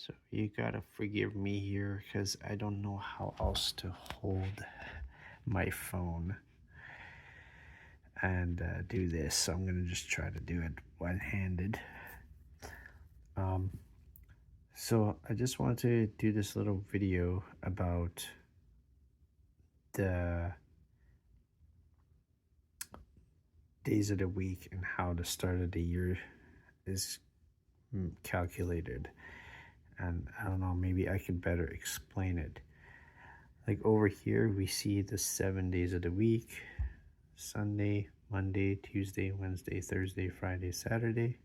So you gotta forgive me here because I don't know how else to hold my phone and do this. So I'm gonna just try to do it one-handed. Um, so I just wanted to do this little video about the days of the week and how the start of the year is calculated. And I don't know, maybe I could better explain it. Like over here, we see the 7 days of the week: Sunday, Monday, Tuesday, Wednesday, Thursday, Friday, Saturday.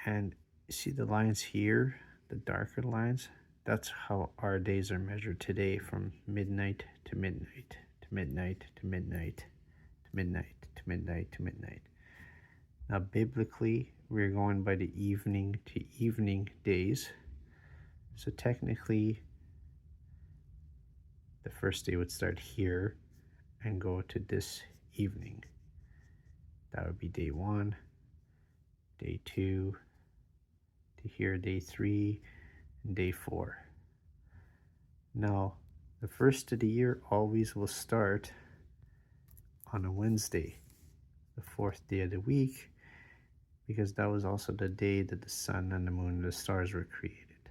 And see the lines here, the darker lines? That's how our days are measured today, from midnight to midnight, to midnight, to midnight, to midnight, to midnight, to midnight. Now, biblically, we're going by the evening to evening days. So technically, the first day would start here and go to this evening. That would be day 1, day 2, to here, day 3, and day 4. Now, the first of the year always will start on a Wednesday, the 4th day of the week, because that was also the day that the sun and the moon and the stars were created.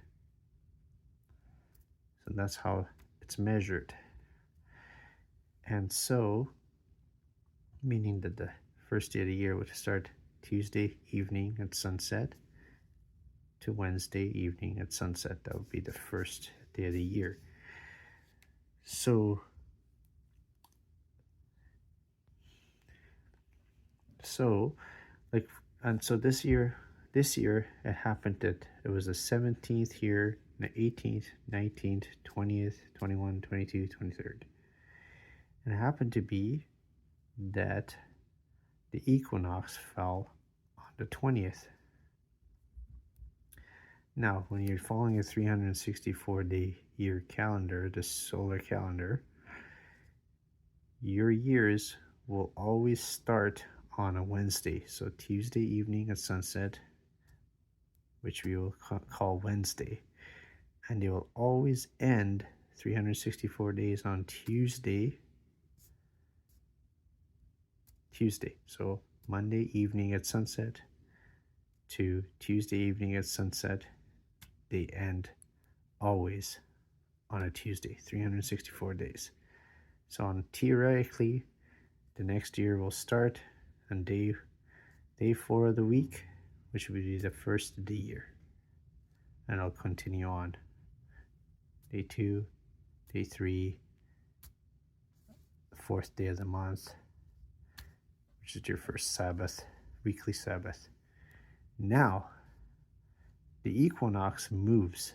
So that's how it's measured. And so, meaning that the first day of the year would start Tuesday evening at sunset to Wednesday evening at sunset. That would be the first day of the year. So like, and so this year it happened that it was the 17th here, the 18th, 19th, 20th, 21, 22, 23rd. And it happened to be that the equinox fell on the 20th. Now, when you're following a 364-day year calendar, the solar calendar, your years will always start on a Wednesday. So Tuesday evening at sunset, which we will call Wednesday. And they will always end 364 days on Tuesday. So Monday evening at sunset to Tuesday evening at sunset, they end always on a Tuesday, 364 days. So theoretically, the next year will start on day 4 of the week, which will be the first of the year. And I'll continue on. Day 2, day 3, the 4th day of the month, which is your first Sabbath, weekly Sabbath. Now, the equinox moves.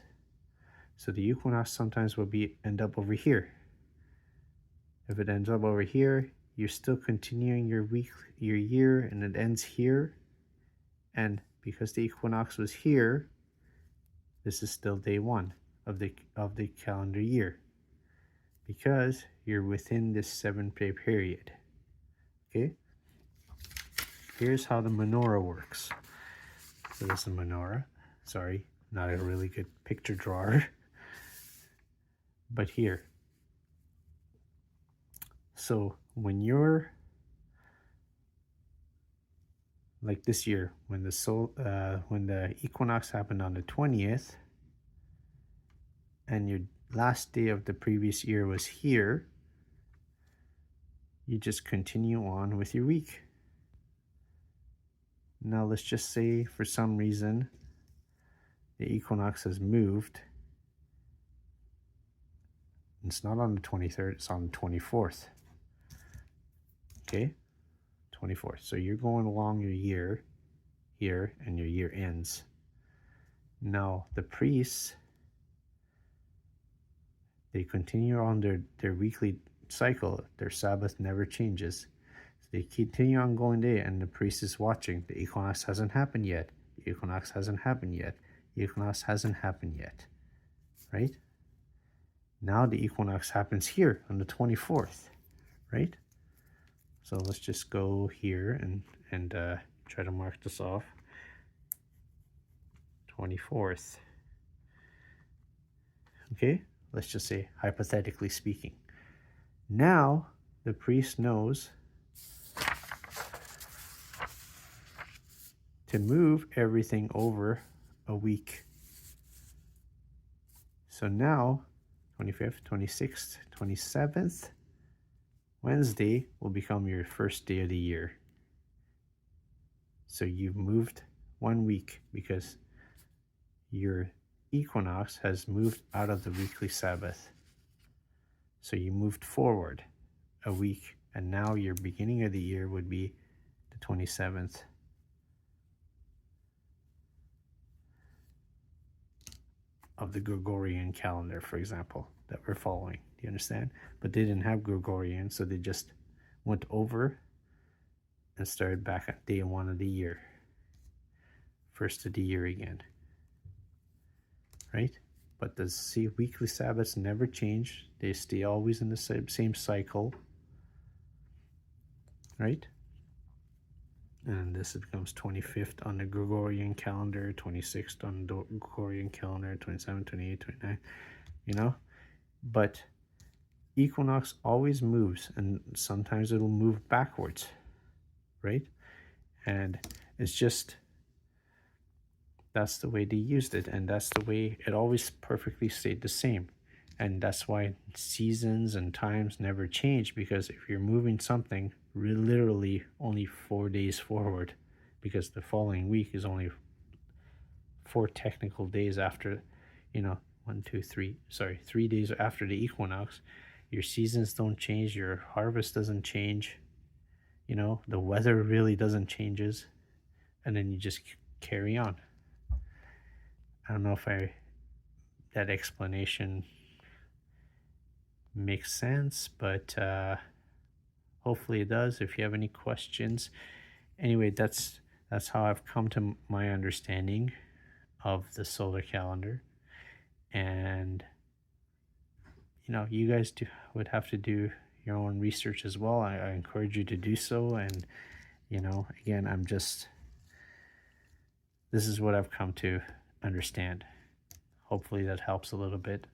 So the equinox sometimes will end up over here. If it ends up over here, you're still continuing your year, and it ends here. And because the equinox was here, this is still day 1 of the calendar year, because you're within this 7-day period. Okay? Here's how the menorah works. So this is a menorah. Sorry, not a really good picture drawer. But here. So when you're like this year, when the equinox happened on the 20th, and your last day of the previous year was here, you just continue on with your week. Now let's just say for some reason the equinox has moved. It's not on the 23rd, it's on the 24th. Okay? 24th. So you're going along your year here, and your year ends. Now the priests, they continue on their weekly cycle. Their Sabbath never changes. So they continue on going day, and the priest is watching. The equinox hasn't happened yet. The equinox hasn't happened yet. The equinox hasn't happened yet. Right? Now the equinox happens here on the 24th. Right? So let's just go here and try to mark this off. 24th. Okay, let's just say hypothetically speaking. Now the priest knows to move everything over a week. So now 25th, 26th, 27th, Wednesday will become your first day of the year. So you've moved 1 week because your equinox has moved out of the weekly Sabbath. So you moved forward a week, and now your beginning of the year would be the 27th. Of the Gregorian calendar, for example, that we're following. Do you understand? But they didn't have Gregorian, so they just went over and started back at day 1 of the year. First of the year again. Right? But the weekly Sabbaths never change. They stay always in the same cycle. Right? And this becomes 25th on the Gregorian calendar, 26th on the Gregorian calendar, 27, 28, 29, you know? But equinox always moves, and sometimes it'll move backwards, right? And it's just, that's the way they used it, and that's the way it always perfectly stayed the same. And that's why seasons and times never change, because if you're moving something literally only 4 days forward, because the following week is only 4 technical days after, 3 days after the equinox, your seasons don't change, your harvest doesn't change, the weather really doesn't changes, and then you just carry on. I don't know if that explanation makes sense, but hopefully it does. If you have any questions, anyway, that's how I've come to my understanding of the solar calendar. And you guys would have to do your own research as well. I encourage you to do so. And again, this is what I've come to understand. Hopefully that helps a little bit.